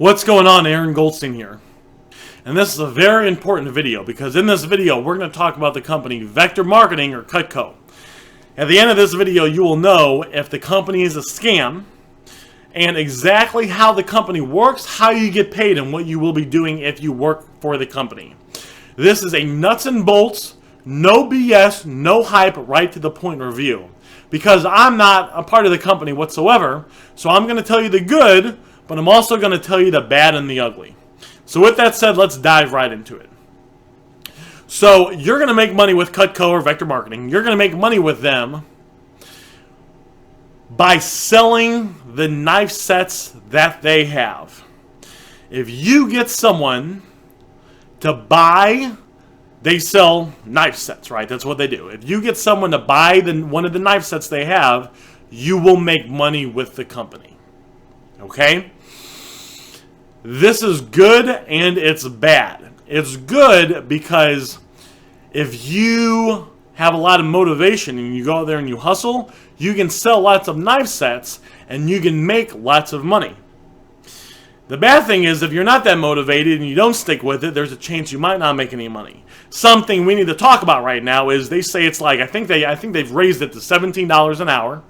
What's going on? Aaron Goldstein here. And this is a very important video because in this video we're going to talk about the company Vector Marketing or Cutco. At the end of this video you will know if the company is a scam and exactly how the company works, how you get paid, and what you will be doing if you work for the company. This is a nuts and bolts, no BS, no hype, right to the point review. Because I'm not a part of the company whatsoever, so I'm going to tell you the good, but I'm also going to tell you the bad and the ugly. So with that said, let's dive right into it. So you're going to make money with Cutco or Vector Marketing. You're going to make money with them by selling the knife sets that they have. If you get someone to buy, they sell knife sets, right? That's what they do. If you get someone to buy one of the knife sets they have, you will make money with the company. Okay? This is good and it's bad. It's good because if you have a lot of motivation and you go out there and you hustle, you can sell lots of knife sets and you can make lots of money. The bad thing is if you're not that motivated and you don't stick with it, there's a chance you might not make any money. Something we need to talk about right now is they say it's like, I think they've raised it to $17 an hour,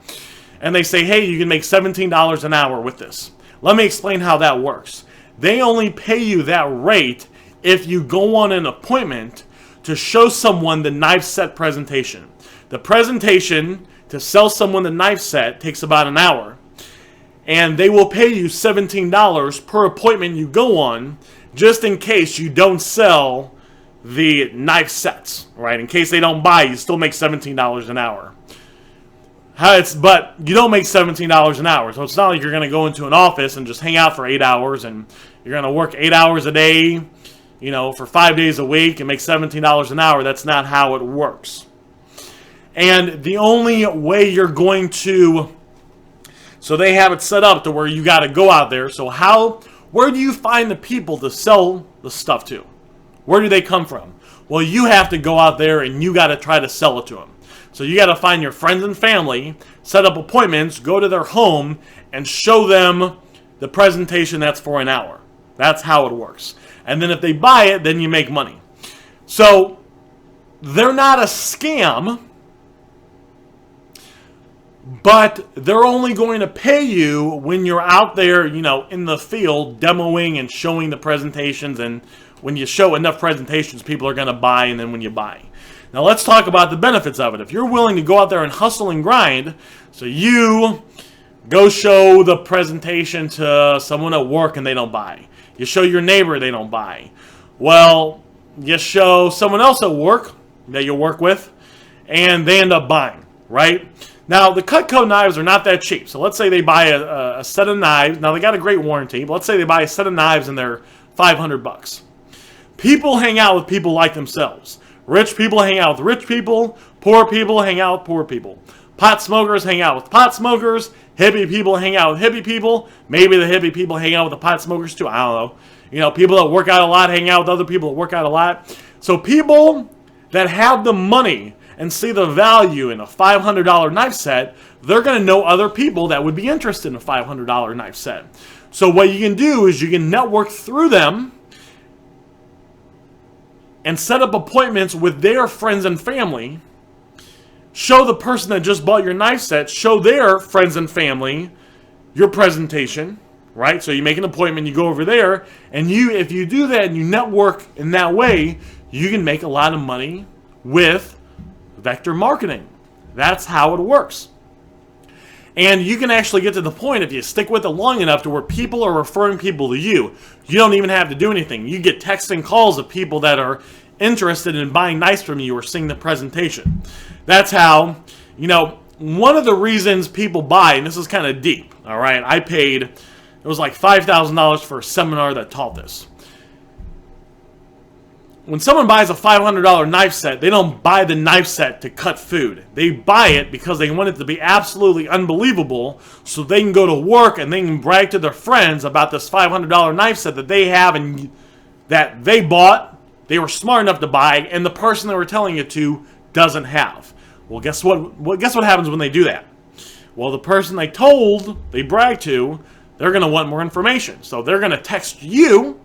and they say, hey, you can make $17 an hour with this. Let me explain how that works. They only pay you that rate if you go on an appointment to show someone the knife set presentation. The presentation to sell someone the knife set takes about an hour, and they will pay you $17 per appointment you go on, just in case you don't sell the knife sets, right? In case they don't buy, you still make $17 an hour. But you don't make $17 an hour, so it's not like you're going to go into an office and just hang out for 8 hours and you're going to work 8 hours a day, for 5 days a week and make $17 an hour. That's not how it works. And the only way you're going to, so they have it set up to where you got to go out there. So where do you find the people to sell the stuff to? Where do they come from? Well, you have to go out there and you got to try to sell it to them. So you got to find your friends and family, set up appointments, go to their home, and show them the presentation that's for an hour. That's how it works. And then if they buy it, then you make money. So they're not a scam, but they're only going to pay you when you're out there, in the field demoing and showing the presentations. And when you show enough presentations, people are going to buy, and then when you buy. Now let's talk about the benefits of it. If you're willing to go out there and hustle and grind, so you go show the presentation to someone at work and they don't buy. You show your neighbor, they don't buy. Well, you show someone else at work that you work with and they end up buying, right? Now, the Cutco knives are not that cheap. So let's say they buy a set of knives. Now, they got a great warranty, but let's say they buy a set of knives and they're $500. People hang out with people like themselves. Rich people hang out with rich people. Poor people hang out with poor people. Pot smokers hang out with pot smokers. Hippie people hang out with hippie people. Maybe the hippie people hang out with the pot smokers too. I don't know. People that work out a lot hang out with other people that work out a lot. So people that have the money and see the value in a $500 knife set, they're going to know other people that would be interested in a $500 knife set. So what you can do is you can network through them and set up appointments with their friends and family. Show the person that just bought your knife set, show their friends and family your presentation, right? So you make an appointment, you go over there, and if you do that and you network in that way, you can make a lot of money with Vector Marketing. That's how it works. And you can actually get to the point, if you stick with it long enough, to where people are referring people to you. You don't even have to do anything. You get texts and calls of people that are interested in buying knives from you or seeing the presentation. That's how, one of the reasons people buy, and this is kind of deep, all right? it was like $5,000 for a seminar that taught this. When someone buys a $500 knife set, they don't buy the knife set to cut food. They buy it because they want it to be absolutely unbelievable so they can go to work and they can brag to their friends about this $500 knife set that they have and that they bought, they were smart enough to buy, and the person they were telling it to doesn't have. Well, guess what happens when they do that? Well, the person they bragged to they're going to want more information. So they're going to text you,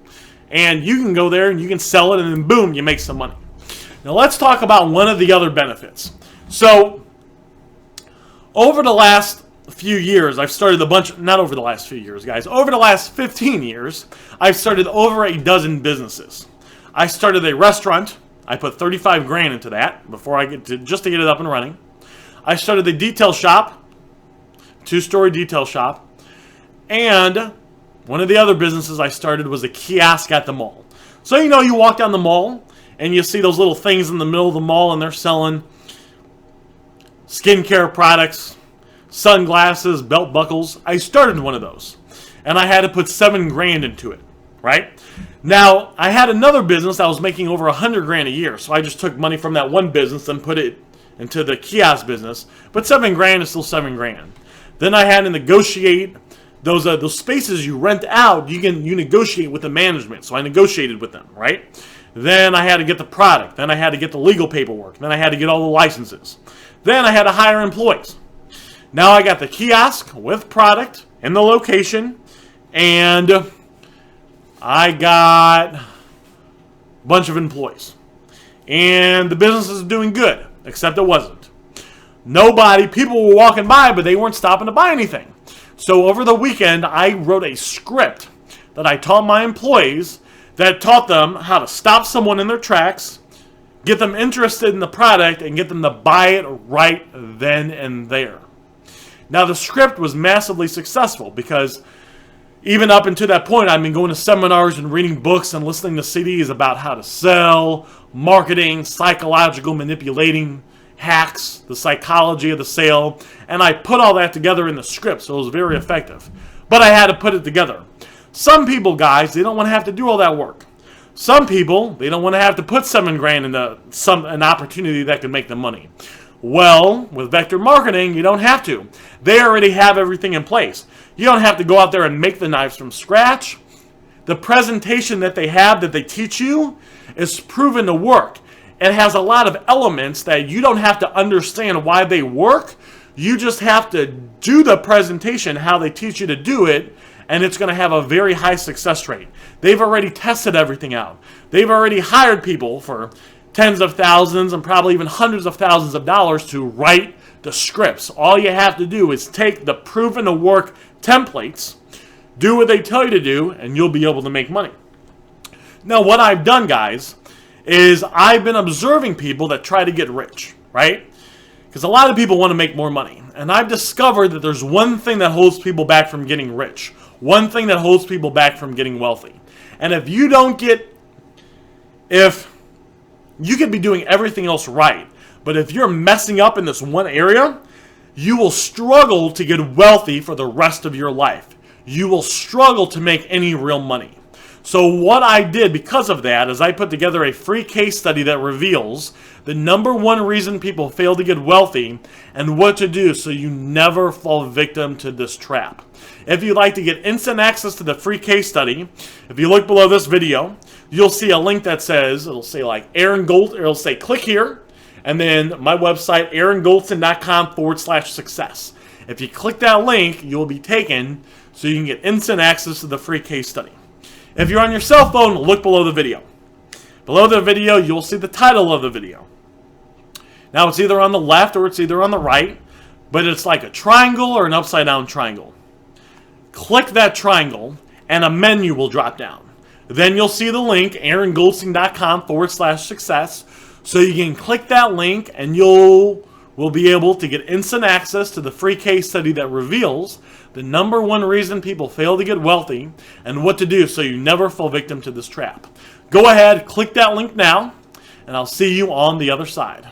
and you can go there and you can sell it, and then boom, you make some money. Now let's talk about one of the other benefits. So over the last few years, I've started a bunch, not over the last few years, guys, over the last 15 years, I've started over a dozen businesses. I started a restaurant. I put 35 grand into that before I get to, just to get it up and running. I started a detail shop, 2-story detail shop, and one of the other businesses I started was a kiosk at the mall. So you know, you walk down the mall and you see those little things in the middle of the mall, and they're selling skincare products, sunglasses, belt buckles. I started one of those, and I had to put 7 grand into it, right? Now, I had another business that was making over 100 grand a year, so I just took money from that one business and put it into the kiosk business. But 7 grand is still 7 grand. Then I had to negotiate those spaces you rent out. You negotiate with the management, so I negotiated with them, right? Then I had to get the product. Then I had to get the legal paperwork. Then I had to get all the licenses. Then I had to hire employees. Now I got the kiosk with product and the location, and I got a bunch of employees. And the business is doing good, except it wasn't. People were walking by, but they weren't stopping to buy anything. So over the weekend, I wrote a script that I taught my employees that taught them how to stop someone in their tracks, get them interested in the product, and get them to buy it right then and there. Now, the script was massively successful because even up until that point, I've been going to seminars and reading books and listening to CDs about how to sell, marketing, psychological manipulating hacks, the psychology of the sale, and I put all that together in the script, so it was very effective. But I had to put it together. Some people, guys, they don't want to have to do all that work. Some people, they don't want to have to put 7 grand into an opportunity that can make them money. Well, with vector marketing, you don't have to. They already have everything in place. You don't have to go out there and make the knives from scratch. The presentation that they have, that they teach you, is proven to work. It has a lot of elements that you don't have to understand why they work. You just have to do the presentation how they teach you to do it, and it's going to have a very high success rate. They've already tested everything out. They've already hired people for tens of thousands and probably even hundreds of thousands of dollars to write the scripts. All you have to do is take the proven to work templates, do what they tell you to do, and you'll be able to make money. Now, what I've done, guys, is I've been observing people that try to get rich, right? Because a lot of people want to make more money. And I've discovered that there's one thing that holds people back from getting rich. One thing that holds people back from getting wealthy. And if you could be doing everything else right, but if you're messing up in this one area, you will struggle to get wealthy for the rest of your life. You will struggle to make any real money. So what I did because of that is I put together a free case study that reveals the #1 reason people fail to get wealthy and what to do so you never fall victim to this trap. If you'd like to get instant access to the free case study, if you look below this video, you'll see a link that says, it'll say like Aaron Gold, or it'll say click here, and then my website, aarongoldson.com/success. If you click that link, you'll be taken so you can get instant access to the free case study. If you're on your cell phone, look below the video. Below the video, you'll see the title of the video. Now, it's either on the left or it's either on the right, but it's like a triangle or an upside down triangle. Click that triangle, and a menu will drop down. Then you'll see the link, aarongoldson.com/success. So you can click that link, and will be able to get instant access to the free case study that reveals the #1 reason people fail to get wealthy and what to do so you never fall victim to this trap. Go ahead, click that link now, and I'll see you on the other side.